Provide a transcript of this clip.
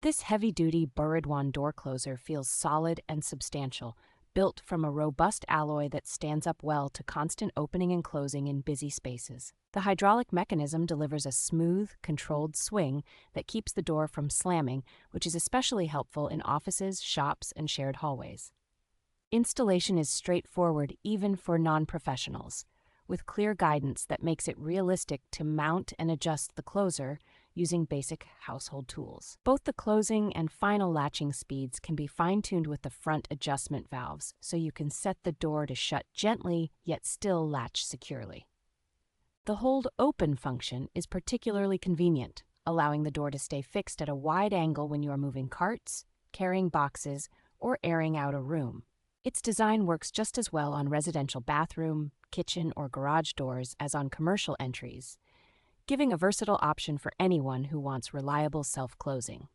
This heavy-duty Baridwon door closer feels solid and substantial, built from a robust alloy that stands up well to constant opening and closing in busy spaces. The hydraulic mechanism delivers a smooth, controlled swing that keeps the door from slamming, which is especially helpful in offices, shops, and shared hallways. Installation is straightforward even for non-professionals, with clear guidance that makes it realistic to mount and adjust the closer using basic household tools. Both the closing and final latching speeds can be fine-tuned with the front adjustment valves, so you can set the door to shut gently yet still latch securely. The hold open function is particularly convenient, allowing the door to stay fixed at a wide angle when you are moving carts, carrying boxes, or airing out a room. Its design works just as well on residential bathroom, kitchen, or garage doors as on commercial entries, giving a versatile option for anyone who wants reliable self-closing.